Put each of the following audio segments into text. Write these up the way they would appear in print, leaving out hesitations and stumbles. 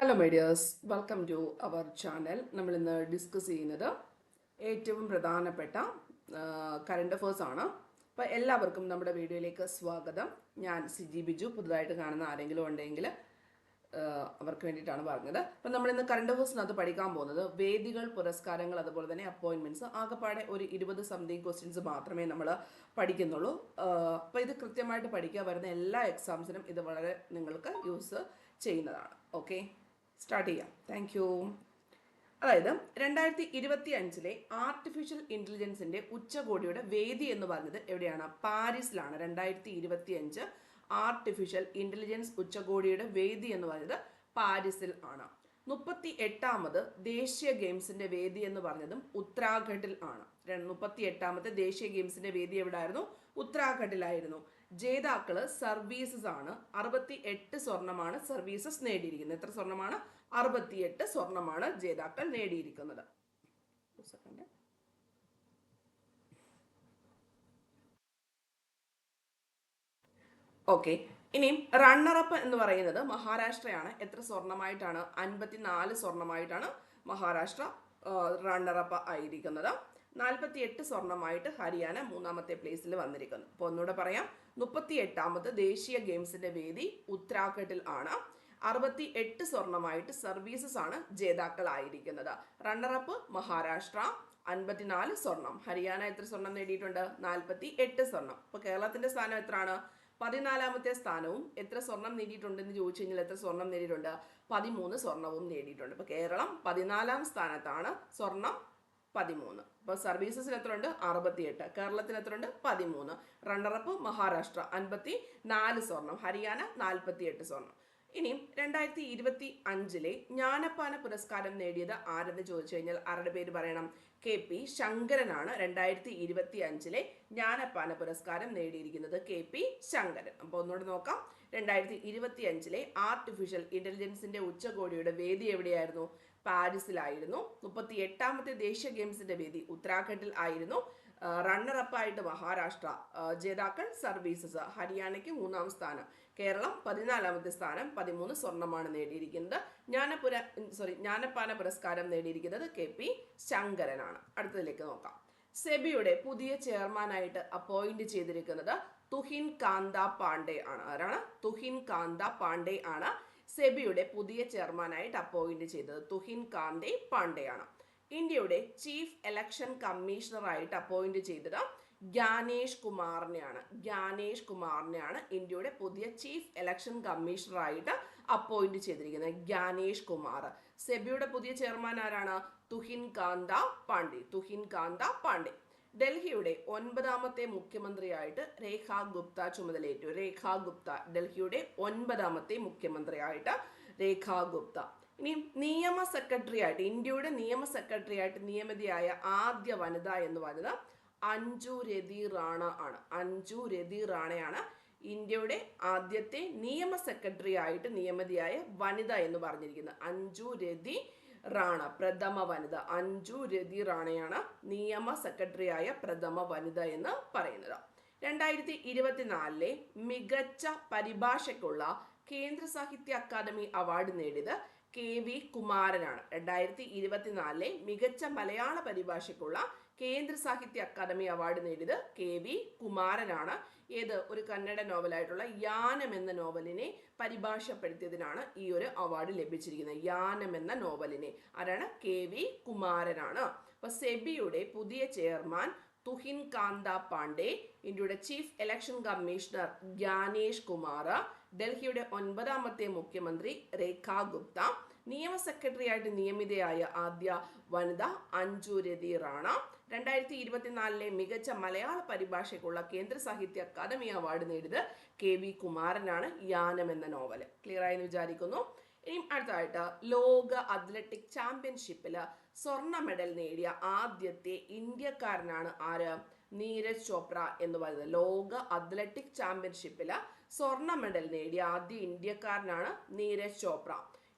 Hello my dears, welcome to our channel. നമ്മൾ ഇന്ന് discuss ചെയ്യുന്നത് ഏറ്റവും പ്രധാനപ്പെട്ട കറണ്ട് അഫേഴ്സ് ആണ്. അപ്പോൾ എല്ലാവർക്കും നമ്മുടെ വീഡിയോയിലേക്ക് സ്വാഗതം. ഞാൻ സിജി ബിജു. പുതുതായിട്ട് കാണുന്ന ആരെങ്കിലും ഉണ്ടെങ്കിൽ അവർക്ക് വേണ്ടിയിട്ടാണ് പറഞ്ഞത്. അപ്പം നമ്മളിന്ന് കറണ്ട് അഫേഴ്സിനകത്ത് പഠിക്കാൻ പോകുന്നത് വേദികൾ, പുരസ്കാരങ്ങൾ, അതുപോലെ തന്നെ അപ്പോയിൻമെൻറ്റ്സ്. ആകെപ്പാടെ ഒരു 20 സംതിങ് ക്വസ്റ്റ്യൻസ് മാത്രമേ നമ്മൾ പഠിക്കുന്നുള്ളൂ. അപ്പോൾ ഇത് കൃത്യമായിട്ട് പഠിക്കുക. വരുന്ന എല്ലാ എക്സാംസിനും ഇത് വളരെ നിങ്ങൾക്ക് യൂസ് ചെയ്യുന്നതാണ്. ഓക്കെ, സ്റ്റാർട്ട് ചെയ്യാം. Thank you. അതായത് 2025 ആർട്ടിഫിഷ്യൽ ഇൻ്റലിജൻസിൻ്റെ ഉച്ചകോടിയുടെ വേദി എന്ന് പറഞ്ഞത് എവിടെയാണ്? പാരീസിലാണ്. 2025 ആർട്ടിഫിഷ്യൽ ഇൻ്റലിജൻസ് ഉച്ചകോടിയുടെ വേദി എന്ന് പറയുന്നത് പാരീസിൽ ആണ്. 38ാമത് ദേശീയ ഗെയിംസിന്റെ വേദി എന്ന് പറഞ്ഞതും ഉത്തരാഖണ്ഡിൽ ആണ്. 38ാമത്തെ ദേശീയ ഗെയിംസിന്റെ വേദി എവിടെയായിരുന്നു? ഉത്തരാഖണ്ഡിലായിരുന്നു. ജേതാക്കള് സർവീസസ് ആണ്. 68 സ്വർണമാണ് സർവീസസ് നേടിയിരിക്കുന്നത്. എത്ര സ്വർണമാണ്? 68 സ്വർണമാണ് ജേതാക്കൾ നേടിയിരിക്കുന്നത്. ഓക്കെ, ഇനിയും റണ്ണറപ്പ് എന്ന് പറയുന്നത് മഹാരാഷ്ട്രയാണ്. എത്ര സ്വർണമായിട്ടാണ്? 54 സ്വർണമായിട്ടാണ് മഹാരാഷ്ട്ര റണ്ണറപ്പ് ആയിരിക്കുന്നത്. 48 സ്വർണമായിട്ട് ഹരിയാന മൂന്നാമത്തെ പ്ലേസിൽ വന്നിരിക്കുന്നു. അപ്പോൾ ഒന്നുകൂടെ പറയാം, 38ാമത് ദേശീയ ഗെയിംസിന്റെ വേദി ഉത്തരാഖണ്ഡിൽ ആണ്. 68 സ്വർണമായിട്ട് സർവീസസ് ആണ് ജേതാക്കളായിരിക്കുന്നത്. റണ്ണറപ്പ് മഹാരാഷ്ട്ര, 54 സ്വർണം. ഹരിയാന എത്ര സ്വർണം നേടിയിട്ടുണ്ട്? 48 സ്വർണം. അപ്പോൾ കേരളത്തിന്റെ സ്ഥാനം എത്രയാണ്? 14ാമത്തെ സ്ഥാനവും. എത്ര സ്വർണം നേടിയിട്ടുണ്ടെന്ന് ചോദിച്ചു കഴിഞ്ഞാൽ എത്ര സ്വർണം നേടിയിട്ടുണ്ട്? 13 സ്വർണവും നേടിയിട്ടുണ്ട്. ഇപ്പോൾ കേരളം 14ാം സ്ഥാനത്താണ്, സ്വർണം 13. ഇപ്പോൾ സർവീസസിന് എത്ര ഉണ്ട്? 68. കേരളത്തിന് എത്ര ഉണ്ട്? 13. റണ്ണറപ്പ് മഹാരാഷ്ട്ര 54 സ്വർണം, ഹരിയാന 48 സ്വർണം. ഇനിയും 2025 ജ്ഞാനപ്പാന പുരസ്കാരം നേടിയത് ആരെന്ന് ചോദിച്ചു കഴിഞ്ഞാൽ ആരുടെ പേര് പറയണം? KP ശങ്കരനാണ് 2025 ജ്ഞാനപ്പാന പുരസ്കാരം നേടിയിരിക്കുന്നത്. KP ശങ്കരൻ. അപ്പോൾ ഒന്നുകൂടെ നോക്കാം. 2025 ആർട്ടിഫിഷ്യൽ ഇന്റലിജൻസിന്റെ ഉച്ചകോടിയുടെ വേദി എവിടെയായിരുന്നു? പാരീസിലായിരുന്നു. 38ാമത്തെ ദേശീയ ഗെയിംസിന്റെ വേദി ഉത്തരാഖണ്ഡിൽ ആയിരുന്നു. റണ്ണറപ്പായിട്ട് മഹാരാഷ്ട്ര, ജേതാക്കൾ സർവീസസ്. ഹരിയാനയ്ക്ക് 3ാം സ്ഥാനം. കേരളം 14ാമത്തെ സ്ഥാനം, 13 സ്വർണമാണ് നേടിയിരിക്കുന്നത്. ജ്ഞാനപ്പാന പുരസ്കാരം നേടിയിരിക്കുന്നത് KP ശങ്കരനാണ്. അടുത്തതിലേക്ക് നോക്കാം. സെബിയുടെ പുതിയ ചെയർമാനായിട്ട് അപ്പോയിന്റ് ചെയ്തിരിക്കുന്നത് തുഹിൻ കാന്ത പാണ്ഡെ ആണ്. ആരാണ്? തുഹിൻ കാന്ത പാണ്ഡെ ആണ് സെബിയുടെ പുതിയ ചെയർമാനായിട്ട് അപ്പോയിന്റ് ചെയ്തത്. തുഹിൻ കാന്ത പാണ്ഡെ ആണ്. ഇന്ത്യയുടെ ചീഫ് ഇലക്ഷൻ കമ്മീഷണറായിട്ട് അപ്പോയിന്റ് ചെയ്തത് ജ്ഞാനേഷ് കുമാറിനെയാണ് ഇന്ത്യയുടെ പുതിയ ചീഫ് ഇലക്ഷൻ കമ്മീഷണറായിട്ട് അപ്പോയിന്റ് ചെയ്തിരിക്കുന്നത്. ജ്ഞാനേഷ് കുമാർ. സെബിയുടെ പുതിയ ചെയർമാൻ ആരാണ്? തുഹിൻ കാന്ത പാണ്ഡെ. ഡൽഹിയുടെ 9ാമത്തെ മുഖ്യമന്ത്രിയായിട്ട് രേഖ ഗുപ്ത ചുമതലയേറ്റു. ഡൽഹിയുടെ 9ാമത്തെ മുഖ്യമന്ത്രിയായിട്ട് രേഖ ഗുപ്ത. ഇനി നിയമ സെക്രട്ടറി ആയിട്ട്, ഇന്ത്യയുടെ നിയമ സെക്രട്ടറി ആയിട്ട് നിയമിതയായ ആദ്യ വനിത എന്ന് പറയുന്നത് അഞ്ജു രതി റാണ ആണ്. അഞ്ജു രതി റാണയാണ് ഇന്ത്യയുടെ ആദ്യത്തെ നിയമ സെക്രട്ടറി ആയിട്ട് നിയമിതയായ വനിത എന്ന് പറഞ്ഞിരിക്കുന്നത്. അഞ്ജു രതി റാണ, പ്രഥമ വനിത. അഞ്ജു രതി റാണയാണ് നിയമ സെക്രട്ടറി ആയ പ്രഥമ വനിത എന്ന് പറയുന്നത്. 2024 മികച്ച പരിഭാഷയ്ക്കുള്ള കേന്ദ്ര സാഹിത്യ അക്കാദമി അവാർഡ് നേടിയത് KV കുമാരനാണ്. 2024 മികച്ച മലയാള പരിഭാഷയ്ക്കുള്ള കേന്ദ്ര സാഹിത്യ അക്കാദമി അവാർഡ് നേടിയത് KV കുമാരനാണ്. ഏത്? ഒരു കന്നഡ നോവലായിട്ടുള്ള യാനം എന്ന നോവലിനെ പരിഭാഷപ്പെടുത്തിയതിനാണ് ഈ ഒരു അവാർഡ് ലഭിച്ചിരിക്കുന്നത്. യാനം എന്ന നോവലിനെ. ആരാണ്? KV കുമാരനാണ്. അപ്പൊ സെബിയുടെ പുതിയ ചെയർമാൻ തുഹിൻ കാന്ത പാണ്ഡെ, ഇന്ത്യയുടെ chief election commissioner Gyanesh Kumar, ഡൽഹിയുടെ 9ാമത്തെ മുഖ്യമന്ത്രി രേഖ ഗുപ്ത, നിയമ സെക്രട്ടറി ആയിട്ട് നിയമിതയായ ആദ്യ വനിത അഞ്ജു രതി റാണ. 2024 മികച്ച മലയാള പരിഭാഷയ്ക്കുള്ള കേന്ദ്ര സാഹിത്യ അക്കാദമി അവാർഡ് നേടിയത് KV കുമാരനാണ്. യാനം എന്ന നോവൽ. ക്ലിയർ ആയെന്ന് വിചാരിക്കുന്നു. ഇനി അടുത്തതായിട്ട് ലോക അത്ലറ്റിക് ചാമ്പ്യൻഷിപ്പിൽ സ്വർണ്ണ മെഡൽ നേടിയ ആദ്യത്തെ ഇന്ത്യക്കാരനാണ് ആര്? നീരജ് ചോപ്ര എന്ന് പറയുന്നത്. ലോക അത്ലറ്റിക് ചാമ്പ്യൻഷിപ്പിൽ സ്വർണ്ണ മെഡൽ നേടിയ ആദ്യ ഇന്ത്യക്കാരനാണ് Neeraj Chopra.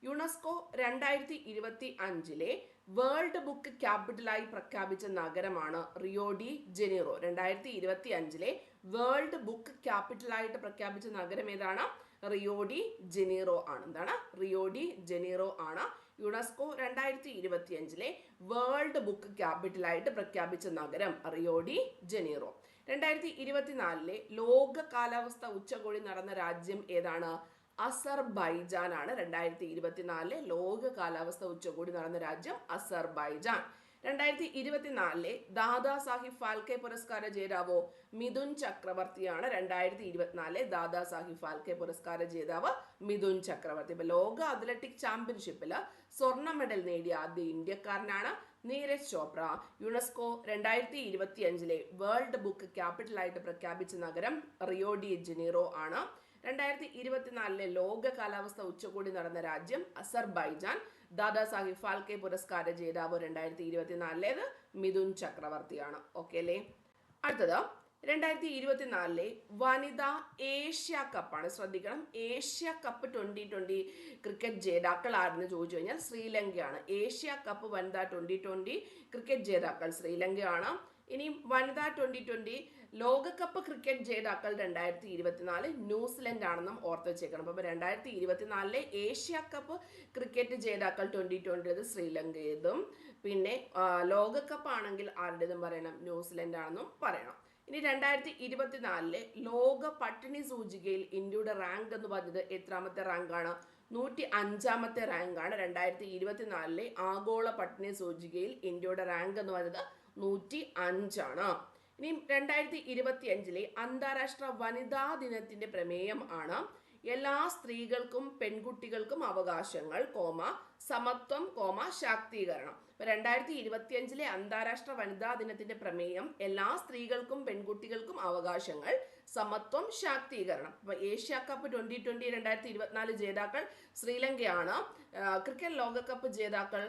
UNESCO 2025 world book ക്യാപിറ്റലായി പ്രഖ്യാപിച്ച നഗരമാണ് Rio de Janeiro. 2025 world book ക്യാപിറ്റലായിട്ട് പ്രഖ്യാപിച്ച നഗരം ഏതാണ്? റിയോ ഡി ജനീറോ ആണ്. എന്താണ്? റിയോ ഡി ജനീറോ ആണ്. യുനെസ്കോ 2025 വേൾഡ് ബുക്ക് ക്യാപിറ്റലായിട്ട് പ്രഖ്യാപിച്ച നഗരം റിയോ ഡി ജനീറോ. 2024 ലോക കാലാവസ്ഥ ഉച്ചകോടി നടന്ന രാജ്യം ഏതാണ്? അസർബൈജാൻ ആണ്. 2024 ലോക കാലാവസ്ഥ ഉച്ചകോടി നടന്ന രാജ്യം അസർബൈജാൻ. 2024 ദാദാ സാഹിബ് ഫാൽക്കെ പുരസ്കാര ജേതാവോ മിഥുൻ ചക്രവർത്തിയാണ്. 2024 ദാദാ സാഹിബ് ഫാൽക്കെ പുരസ്കാര ജേതാവ് മിഥുൻ ചക്രവർത്തി. ഇപ്പൊ ലോക അത്ലറ്റിക് ചാമ്പ്യൻഷിപ്പിൽ സ്വർണ്ണ മെഡൽ നേടിയ ആദ്യ ഇന്ത്യക്കാരനാണ് Neeraj Chopra. UNESCO 2025 world book ക്യാപിറ്റലായിട്ട് പ്രഖ്യാപിച്ച നഗരം റിയോ ഡി ജനീറോ ആണ്. 2024 ലോക കാലാവസ്ഥ ഉച്ചകോടി നടന്ന രാജ്യം അസർബൈജാൻ. ദാദാ സാഹിബ് ഫാൽക്കെ പുരസ്കാര ജേതാവ് 2024 മിഥുൻ ചക്രവർത്തിയാണ്. ഓക്കെ അല്ലേ? അടുത്തത് 2024 വനിതാ ഏഷ്യ കപ്പാണ്. ശ്രദ്ധിക്കണം, ഏഷ്യ കപ്പ് 2020 ക്രിക്കറ്റ് ജേതാക്കൾ ആരെന്ന് ചോദിച്ചു കഴിഞ്ഞാൽ ശ്രീലങ്കയാണ്. ഏഷ്യ കപ്പ് വനിതാ 2020 ക്രിക്കറ്റ് ജേതാക്കൾ ശ്രീലങ്കയാണ്. ഇനി വനിതാ 2020 ലോകകപ്പ് ക്രിക്കറ്റ് ജേതാക്കൾ 2024 ന്യൂസിലൻഡ് ആണെന്നും ഓർത്ത് വെച്ചേക്കണം. അപ്പൊ 2024 ഏഷ്യ കപ്പ് ക്രിക്കറ്റ് ജേതാക്കൾ 2020 ശ്രീലങ്കയുടേതും, പിന്നെ ലോകകപ്പ് ആണെങ്കിൽ ആരുടേതും പറയണം? ന്യൂസിലൻഡ് ആണെന്നും പറയണം. ഇനി 2024 ലോക പട്ടിണി സൂചികയിൽ ഇന്ത്യയുടെ റാങ്ക് എന്ന് പറഞ്ഞത് എത്രാമത്തെ റാങ്കാണ്? 105ാമത്തെ റാങ്കാണ്. 2024 ആഗോള പട്ടിണി സൂചികയിൽ ഇന്ത്യയുടെ റാങ്ക് എന്ന് പറയുന്നത് 105 ആണ്. ഇനി 2025 അന്താരാഷ്ട്ര വനിതാ ദിനത്തിന്റെ പ്രമേയം ആണ് എല്ലാ സ്ത്രീകൾക്കും പെൺകുട്ടികൾക്കും അവകാശങ്ങൾ, സമത്വം, ശാക്തീകരണം. 2025 അന്താരാഷ്ട്ര വനിതാ ദിനത്തിന്റെ പ്രമേയം എല്ലാ സ്ത്രീകൾക്കും പെൺകുട്ടികൾക്കും അവകാശങ്ങൾ, സമത്വം, ശാക്തീകരണം. അപ്പൊ ഏഷ്യ കപ്പ് 2020 2024 ജേതാക്കൾ ശ്രീലങ്കയാണ്. ക്രിക്കറ്റ് ലോകകപ്പ് ജേതാക്കൾ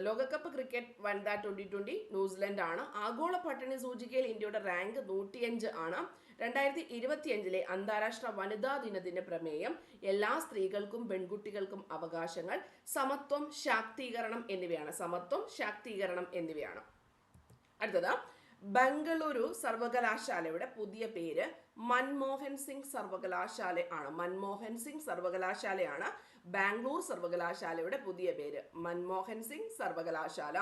ലോകകപ്പ് ക്രിക്കറ്റ് വനിതാ 2020 ന്യൂസിലൻഡ് ആണ്. ആഗോള പട്ടിണി സൂചികയിൽ ഇന്ത്യയുടെ റാങ്ക് 105 ആണ്. 2025 അന്താരാഷ്ട്ര വനിതാ ദിനത്തിന്റെ പ്രമേയം എല്ലാ സ്ത്രീകൾക്കും പെൺകുട്ടികൾക്കും അവകാശങ്ങൾ, സമത്വം, ശാക്തീകരണം എന്നിവയാണ്. സമത്വം, ശാക്തീകരണം എന്നിവയാണ്. അടുത്തത് ബംഗളൂരു സർവകലാശാലയുടെ പുതിയ പേര് മൻമോഹൻ സിംഗ് സർവകലാശാല ആണ്. മൻമോഹൻ സിംഗ് സർവകലാശാലയാണ് ബാംഗ്ലൂർ സർവകലാശാലയുടെ പുതിയ പേര്. മൻമോഹൻ സിംഗ് സർവകലാശാല.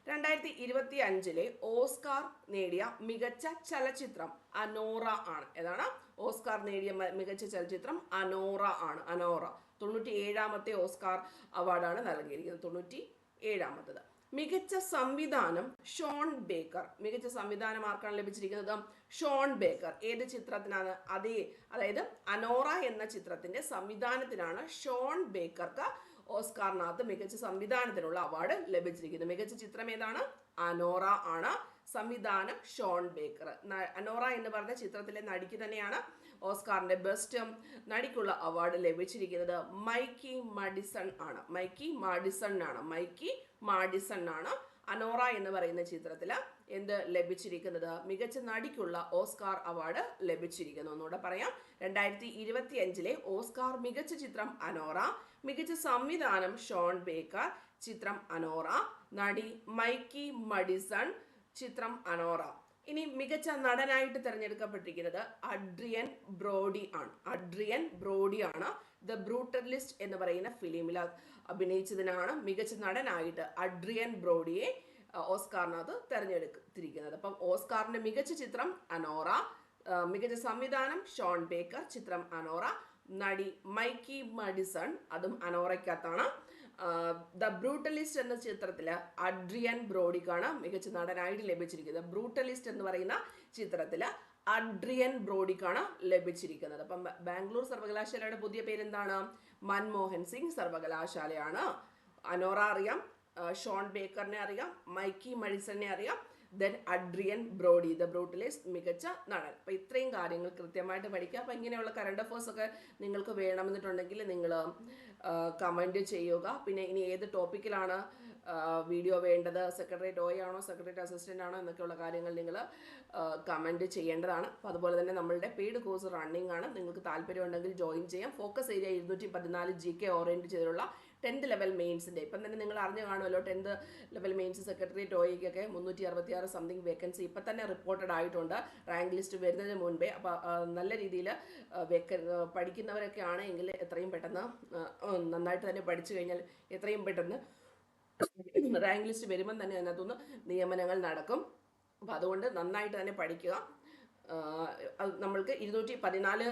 2025 ഓസ്കാർ നേടിയ മികച്ച ചലച്ചിത്രം അനോറ ആണ്. ഏതാണ്? ഓസ്കാർ നേടിയ മികച്ച ചലച്ചിത്രം അനോറ ആണ്. അനോറ 97ാമത്തെ ഓസ്കാർ അവാർഡാണ് നൽകിയിരിക്കുന്നത്. 97ാമത്തത്. മികച്ച സംവിധാനം ഷോൺ ബേക്കർ. മികച്ച സംവിധാനം ആർക്കാണ് ലഭിച്ചിരിക്കുന്നത്? Sean Baker. ഏത് ചിത്രത്തിനാണ്? അതായത് അനോറ എന്ന ചിത്രത്തിന്റെ സംവിധാനത്തിനാണ് ഷോൺ ബേക്കർക്ക് ഓസ്കാറിനകത്ത് മികച്ച സംവിധാനത്തിനുള്ള അവാർഡ് ലഭിച്ചിരിക്കുന്നത്. മികച്ച ചിത്രം ഏതാണ്? അനോറ ആണ്. സംവിധാനം ഷോൺ ബേക്കർ. അനോറ എന്ന് പറഞ്ഞ ചിത്രത്തിലെ നടിക്ക് തന്നെയാണ് ഓസ്കാറിന്റെ ബെസ്റ്റ് നടിക്കുള്ള അവാർഡ് ലഭിച്ചിരിക്കുന്നത്. മൈക്കി മാഡിസൺ ആണ്. മൈക്കി മാഡിസൺ ആണ് അനോറ എന്ന് പറയുന്ന ചിത്രത്തിൽ എന്ത് ലഭിച്ചിരിക്കുന്നത്? മികച്ച നടിക്കുള്ള ഓസ്കാർ അവാർഡ് ലഭിച്ചിരിക്കുന്നു. ഒന്നുകൂടെ പറയാം. 2025 ഓസ്കാർ മികച്ച ചിത്രം അനോറ, മികച്ച സംവിധാനം ഷോൺ ബേക്കർ, ചിത്രം അനോറ, നടി മൈക്കി മഡിസൺ, ചിത്രം അനോറ. ഇനി മികച്ച നടനായിട്ട് തിരഞ്ഞെടുക്കപ്പെട്ടിരിക്കുന്നത് അഡ്രിയൻ ബ്രോഡി ആണ്. ദ ബ്രൂട്ടലിസ്റ്റ് എന്ന് പറയുന്ന ഫിലിമിൽ അഭിനയിച്ചതിനാണ് മികച്ച നടനായിട്ട് അഡ്രിയൻ ബ്രോഡിയെ ഓസ്കാറിനകത്ത് തിരഞ്ഞെടുത്തിരിക്കുന്നത്. അപ്പം ഓസ്കാറിന്റെ മികച്ച ചിത്രം അനോറ, മികച്ച സംവിധാനം ഷോൺ ബേക്കർ, ചിത്രം അനോറ, നടി മൈക്കി മഡിസൺ, അതും അനോറയ്ക്കകത്താണ്. ദ ബ്രൂട്ടലിസ്റ്റ് എന്ന ചിത്രത്തില് അഡ്രിയൻ ബ്രോഡിക്കാണ് മികച്ച നടനായിട്ട് ലഭിച്ചിരിക്കുന്നത്. ബ്രൂട്ടലിസ്റ്റ് എന്ന് പറയുന്ന ചിത്രത്തില് അഡ്രിയൻ ബ്രോഡിക്കാണ് ലഭിച്ചിരിക്കുന്നത്. അപ്പം ബാംഗ്ലൂർ സർവകലാശാലയുടെ പുതിയ പേരെന്താണ്? മൻമോഹൻ സിംഗ് സർവകലാശാലയാണ്. അനോറ അറിയാം, ഷോൺ ബേക്കറിനെ അറിയാം, മൈക്കി മഡിസണിനെ അറിയാം, then Adrian Brody the brutalist മികച്ച നടൻ. അപ്പം ഇത്രയും കാര്യങ്ങൾ കൃത്യമായിട്ട് പഠിക്കുക. അപ്പം ഇങ്ങനെയുള്ള കറണ്ട് അഫേഴ്സ് ഒക്കെ നിങ്ങൾക്ക് വേണമെന്നിട്ടുണ്ടെങ്കിൽ നിങ്ങൾ കമൻറ്റ് ചെയ്യുക. പിന്നെ ഇനി ഏത് ടോപ്പിക്കിലാണ് വീഡിയോ വേണ്ടത്, സെക്രട്ടേറിയറ്റ് OA ആണോ സെക്രട്ടേറിയറ്റ് അസിസ്റ്റൻ്റ് ആണോ എന്നൊക്കെയുള്ള കാര്യങ്ങൾ നിങ്ങൾ കമൻറ്റ് ചെയ്യേണ്ടതാണ്. അപ്പോൾ അതുപോലെ തന്നെ നമ്മളുടെ പെയ്ഡ് കോഴ്സ് റണ്ണിങ് ആണ്. നിങ്ങൾക്ക് താല്പര്യമുണ്ടെങ്കിൽ ജോയിൻ ചെയ്യാം. ഫോക്കസ് ഏരിയ 214 GK ഓറിയൻറ്റ് ചെയ്തിട്ടുള്ള 10th ലെവൽ മെയിൻസിൻ്റെ ഇപ്പം തന്നെ നിങ്ങൾ അറിഞ്ഞു കാണുമല്ലോ 10th ലെവൽ മെയിൻസ് സെക്രട്ടറിയേറ്റ് OEക്കൊക്കെ 366 സംതിങ് വേക്കൻസി ഇപ്പം തന്നെ റിപ്പോർട്ടഡ് ആയിട്ടുണ്ട് റാങ്ക് ലിസ്റ്റ് വരുന്നതിന് മുൻപേ. അപ്പോൾ നല്ല രീതിയിൽ പഠിക്കുന്നവരൊക്കെ ആണെങ്കിൽ എത്രയും പെട്ടെന്ന് നന്നായിട്ട് തന്നെ പഠിച്ചു കഴിഞ്ഞാൽ എത്രയും പെട്ടെന്ന് റാങ്ക് ലിസ്റ്റ് വരുമ്പം തന്നെ അതിനകത്തുനിന്ന് നിയമനങ്ങൾ നടക്കും. അപ്പോൾ അതുകൊണ്ട് നന്നായിട്ട് തന്നെ പഠിക്കുക. നമ്മൾക്ക് 214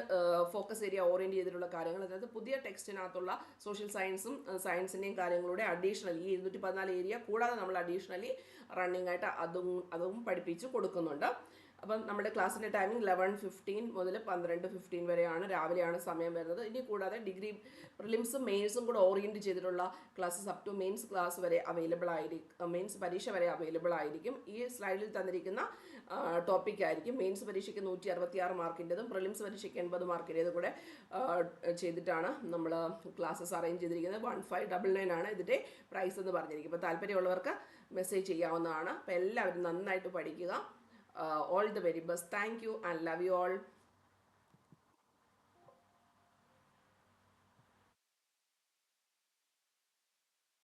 ഫോക്കസ് ഏരിയ ഓറിയൻറ്റ് ചെയ്തിട്ടുള്ള കാര്യങ്ങൾ, അതായത് പുതിയ ടെക്സ്റ്റിനകത്തുള്ള സോഷ്യൽ സയൻസും സയൻസിൻ്റെയും കാര്യങ്ങളുടെ അഡീഷണൽ ഈ 214 ഏരിയ കൂടാതെ നമ്മൾ അഡീഷണലി റണ്ണിങ് ആയിട്ട് അതും പഠിപ്പിച്ച് കൊടുക്കുന്നുണ്ട്. അപ്പം നമ്മുടെ ക്ലാസ്സിൻ്റെ ടൈമിംഗ് 11:15 മുതൽ 12:15 വരെയാണ്, രാവിലെയാണ് സമയം വരുന്നത്. ഇനി കൂടാതെ ഡിഗ്രി പ്രിലിംസും മെയിൻസും കൂടെ ഓറിയൻറ്റ് ചെയ്തിട്ടുള്ള classes up to mains class വരെ അവൈലബിൾ ആയിരിക്കും, മെയിൻസ് പരീക്ഷ വരെ അവൈലബിൾ ആയിരിക്കും. ഈ സ്ലൈഡിൽ തന്നിരിക്കുന്ന ടോപ്പിക് ആയിരിക്കും. മെയിൻസ് പരീക്ഷയ്ക്ക് 166 മാർക്കിൻ്റെതും പ്രിലിംസ് പരീക്ഷയ്ക്ക് 80 മാർക്കിൻ്റെതും കൂടെ ചെയ്തിട്ടാണ് നമ്മൾ ക്ലാസ്സസ് അറേഞ്ച് ചെയ്തിരിക്കുന്നത്. 1599 ആണ് ഇതിൻ്റെ പ്രൈസ് എന്ന് പറഞ്ഞിരിക്കും. അപ്പോൾ താല്പര്യമുള്ളവർക്ക് മെസ്സേജ് ചെയ്യാവുന്നതാണ്. അപ്പോൾ എല്ലാവരും നന്നായിട്ട് പഠിക്കുക. All the very best. Thank you and love you all.